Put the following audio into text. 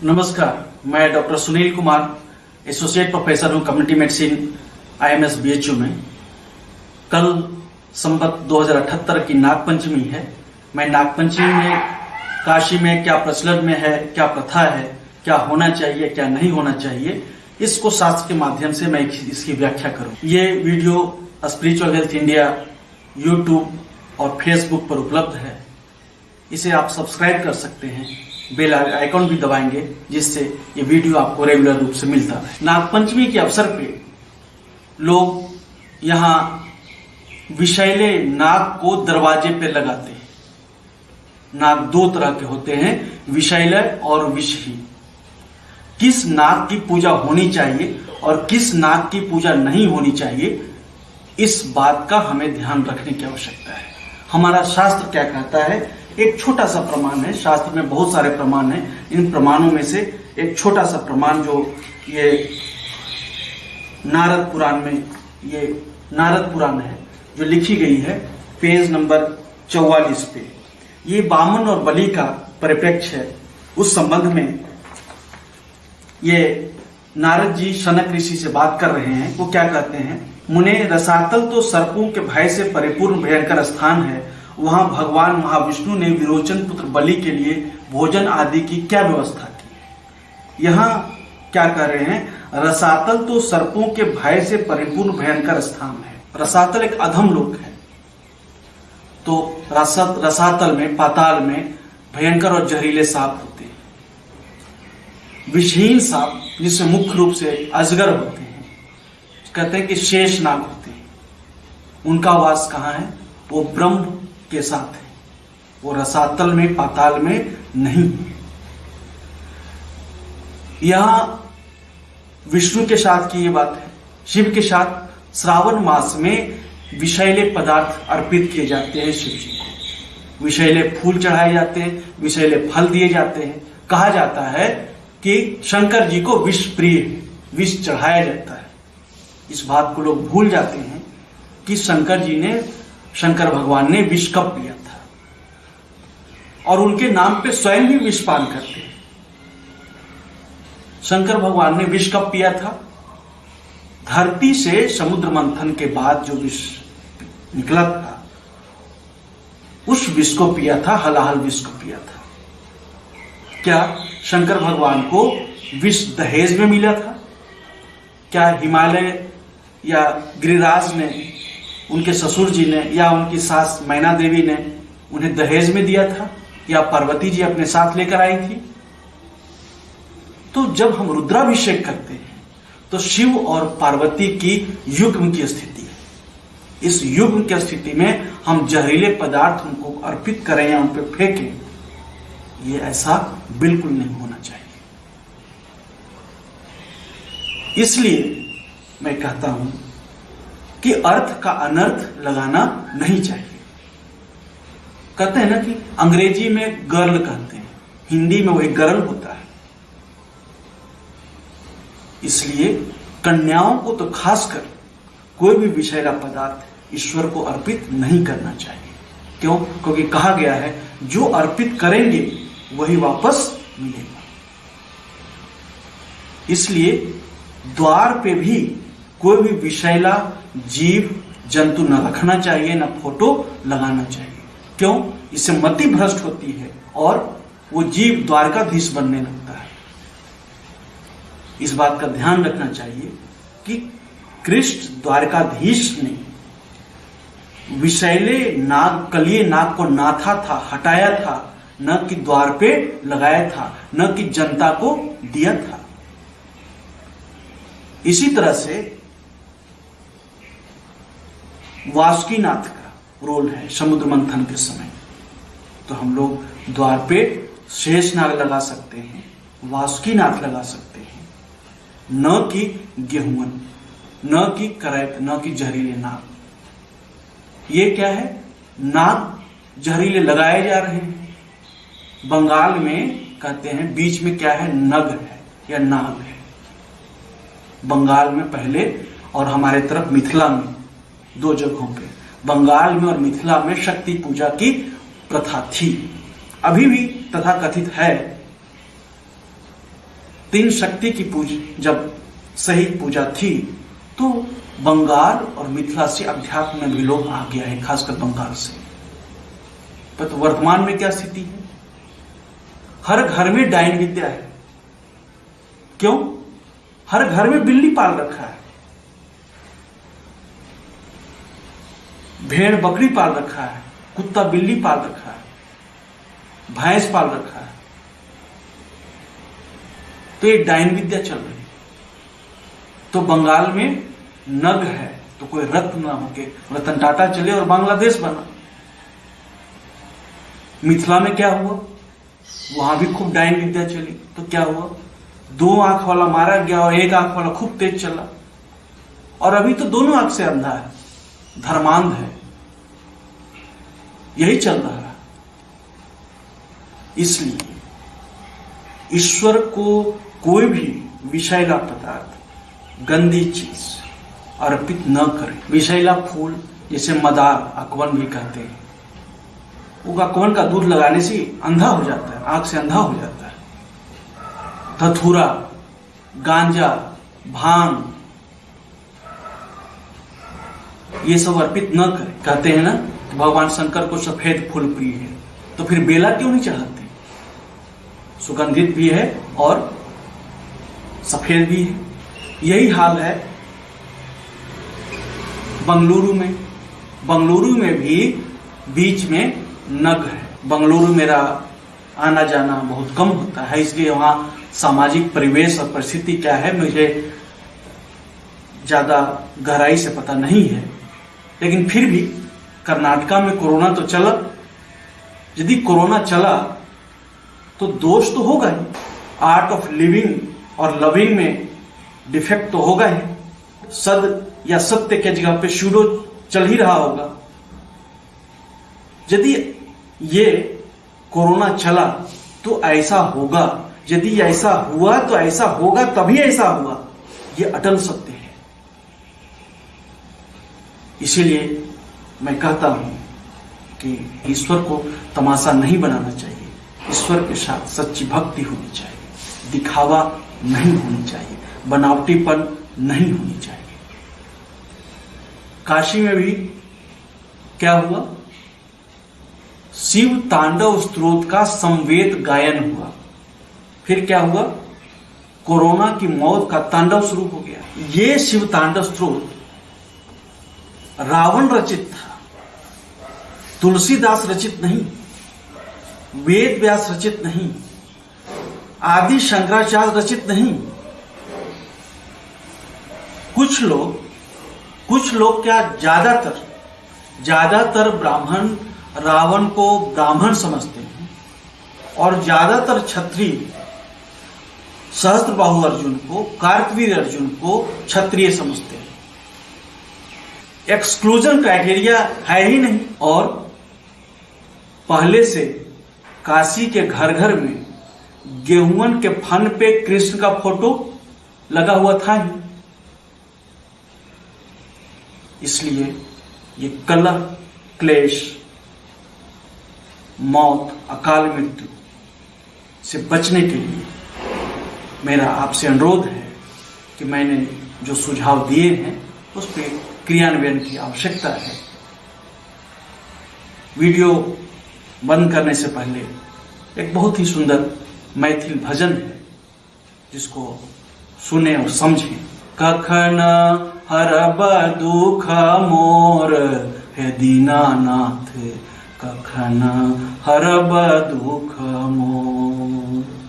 नमस्कार, मैं doctor Sunil Kumar, associate professor हूँ कम्युनिटी मेडिसिन IMS BHU में। कल संवत 2078 की नागपंचमी है। मैं नागपंचमी में काशी में क्या प्रचलन में है, क्या प्रथा है, क्या होना चाहिए, क्या नहीं होना चाहिए, इसको शास्त्र के माध्यम से मैं इसकी व्याख्या करूँ। ये video spiritual health India YouTube और फेसबुक पर उपलब्ध है। इसे आप सब्सक्राइब कर सकते हैं, बेल आइकॉन भी दबाएंगे जिससे ये वीडियो आपको रेगुलर रूप से मिलता है। नागपंचमी के अवसर पे लोग यहाँ विषैले नाग को दरवाजे पे लगाते हैं। नाग दो तरह के होते हैं, विषैले और विषहीन। किस नाग की पूजा होनी चाहिए और किस नाग की पूजा नहीं होनी चाहिए, इस बात का हमें ध्यान रखने की आवश्यकता है। हमारा शास्त्र क्या कहता है, एक छोटा सा प्रमाण है। शास्त्र में बहुत सारे प्रमाण हैं, इन प्रमाणों में से एक छोटा सा प्रमाण जो ये नारद पुराण में, ये नारद पुराण है जो लिखी गई है पेज नंबर 44 पे। ये बामन और बलि का परिप्रेक्ष्य है। उस संबंध में ये नारद जी शनक ऋषि से बात कर रहे हैं। वो क्या कहते हैं, मुने रसातल तो सर्पों के भय से परिपूर्ण भयंकर स्थान है। वहां भगवान महाविष्णु ने विरोचन पुत्र बलि के लिए भोजन आदि की क्या व्यवस्था की। यहाँ क्या कर रहे हैं, रसातल तो सर्पों के भय से परिपूर्ण भयंकर स्थान है। रसातल एक अधम लोक है। तो रसातल में, पाताल में भयंकर और जहरीले सांप होते हैं। विषहीन सांप जिससे मुख्य रूप से अजगर होते हैं, कहते हैं कि शेष नाग होते हैं। उनका वास कहाँ है, वो ब्रह्म के साथ है। वो रसातल में, पाताल में नहीं। यहां विष्णु के साथ की ये बात है। शिव के साथ श्रावण मास में विषैले पदार्थ अर्पित किए जाते हैं शिव जी को। विषैले फूल चढ़ाए जाते हैं, विषैले फल दिए जाते हैं। कहा जाता है कि शंकर जी को विष प्रिय, विष चढ़ाया जाता है। इस बात को लोग भूल जाते हैं कि शंकर भगवान ने विष कब पिया था, और उनके नाम पे स्वयं भी विष पान करते हैं। शंकर भगवान ने विष कब पिया था, धरती से समुद्र मंथन के बाद जो विष निकला था, उस विष को पिया था, हलाहल विष को पिया था। क्या शंकर भगवान को विष दहेज में मिला था? क्या हिमालय या गिरिराज ने, उनके ससुर जी ने, या उनकी सास मैना देवी ने उन्हें दहेज में दिया था, या पार्वती जी अपने साथ लेकर आई थी? तो जब हम रुद्राभिषेक करते हैं तो शिव और पार्वती की युग्म की स्थिति है। इस युग्म की स्थिति में हम जहरीले पदार्थ उनको अर्पित करें या उन पर फेंकें, ये ऐसा बिल्कुल नहीं होना चाहिए। इसलिए मैं कहता हूं कि अर्थ का अनर्थ लगाना नहीं चाहिए। कहते हैं ना कि अंग्रेजी में गर्ल कहते हैं, हिंदी में वही गर्ल होता है। इसलिए कन्याओं को तो खासकर कोई भी विषैला पदार्थ ईश्वर को अर्पित नहीं करना चाहिए। क्यों? क्योंकि कहा गया है जो अर्पित करेंगे वही वापस मिलेगा। इसलिए द्वार पे भी कोई भी विषैला जीव जंतु न रखना चाहिए, न फोटो लगाना चाहिए। क्यों? इससे मति भ्रष्ट होती है और वो जीव द्वारकाधीश बनने लगता है। इस बात का ध्यान रखना चाहिए कि कृष्ण द्वारकाधीश ने विषैले नाग, कलिए नाग को नाथा था, हटाया था, न कि द्वार पे लगाया था, न कि जनता को दिया था। इसी तरह से वासुकीनाथ का रोल है समुद्र मंथन के समय। तो हम लोग द्वार पे शेषनाग लगा सकते हैं, वासुकीनाथ लगा सकते हैं, न कि गेहूं, न कि करैत, न कि जहरीले नाग। ये क्या है, नाग जहरीले लगाए जा रहे हैं। बंगाल में कहते हैं बीच में क्या है, नग है या नाग है। बंगाल में पहले और हमारे तरफ मिथिला में, दो जगहों पे, बंगाल में और मिथिला में शक्ति पूजा की प्रथा थी, अभी भी तथाकथित है। तीन शक्ति की पूजा जब सही पूजा थी, तो बंगाल और मिथिला से अध्यात्म में विलोप आ गया है, खासकर बंगाल से। पर वर्तमान में क्या स्थिति है? हर घर में डायन विद्या है। क्यों? हर घर में बिल्ली पाल रखा है, भेड़ बकरी पाल रखा है, कुत्ता बिल्ली पाल रखा है, भैंस पाल रखा है। तो ये डायन विद्या चल रही है। तो बंगाल में नग है तो कोई रत्न ना होके रतन टाटा चले और बांग्लादेश बना। मिथिला में क्या हुआ? वहां भी खूब डायन विद्या चली। तो क्या हुआ? 2 आंख वाला मारा गया और 1 आंख वाला खूब तेज चला, और अभी तो दोनों आंख से अंधा है, धर्मांध है। यही चल रहा है। इसलिए ईश्वर को कोई भी विषैला पदार्थ, गंदी चीज अर्पित न करें। विषैला फूल जैसे मदार, अकवन भी कहते हैं, वो अकवन का दूध लगाने से अंधा हो जाता है, आंख से अंधा हो जाता है। धतूरा, गांजा, भांग, ये सब अर्पित न करें। कहते हैं ना, भगवान शंकर को सफेद फूल प्रिय है, तो फिर बेला क्यों नहीं चढ़ाते? सुगंधित भी है और सफेद भी है। यही हाल है बंगलुरु में। बंगलुरु में भी बीच में नग है। बंगलुरु मेरा आना जाना बहुत कम होता है, इसलिए वहां सामाजिक परिवेश और परिस्थिति क्या है मुझे ज्यादा गहराई से पता नहीं है। लेकिन फिर भी कर्नाटका में कोरोना तो चला। यदि कोरोना चला तो दोष तो होगा ही, आर्ट ऑफ लिविंग और लविंग में डिफेक्ट तो होगा ही। सद या सत्य के जगह पे शूडो चल ही रहा होगा। यदि ये कोरोना चला तो ऐसा होगा, यदि ऐसा हुआ तो ऐसा होगा, तभी ऐसा हुआ। ये अटल सत्य है। इसीलिए मैं कहता हूं कि ईश्वर को तमाशा नहीं बनाना चाहिए। ईश्वर के साथ सच्ची भक्ति होनी चाहिए, दिखावा नहीं होनी चाहिए, बनावटीपन नहीं होनी चाहिए। काशी में भी क्या हुआ? शिव तांडव स्तोत्र का समवेत गायन हुआ। फिर क्या हुआ? कोरोना की मौत का तांडव शुरू हो गया। ये शिव तांडव स्तोत्र रावण रचित था, तुलसीदास रचित नहीं, वेद व्यास रचित नहीं, आदि शंकराचार्य रचित नहीं। कुछ लोग क्या, ज्यादातर ब्राह्मण रावण को ब्राह्मण समझते हैं, और ज्यादातर क्षत्रिय सहस्त्रबाहु अर्जुन को, कार्तवीर अर्जुन को क्षत्रिय समझते हैं। एक्सक्लूजन क्राइटेरिया है ही नहीं। और पहले से काशी के घर घर में गेहूं के फन पे कृष्ण का फोटो लगा हुआ था ही। इसलिए ये कलह, क्लेश, मौत, अकाल मृत्यु से बचने के लिए मेरा आपसे अनुरोध है कि मैंने जो सुझाव दिए हैं उस पर क्रियान्वयन की आवश्यकता है। वीडियो बंद करने से पहले एक बहुत ही सुंदर मैथिल भजन है, जिसको सुने और समझें। कखन हरब दुख मोर हे दीनानाथ, कखन हरब दुख मोर।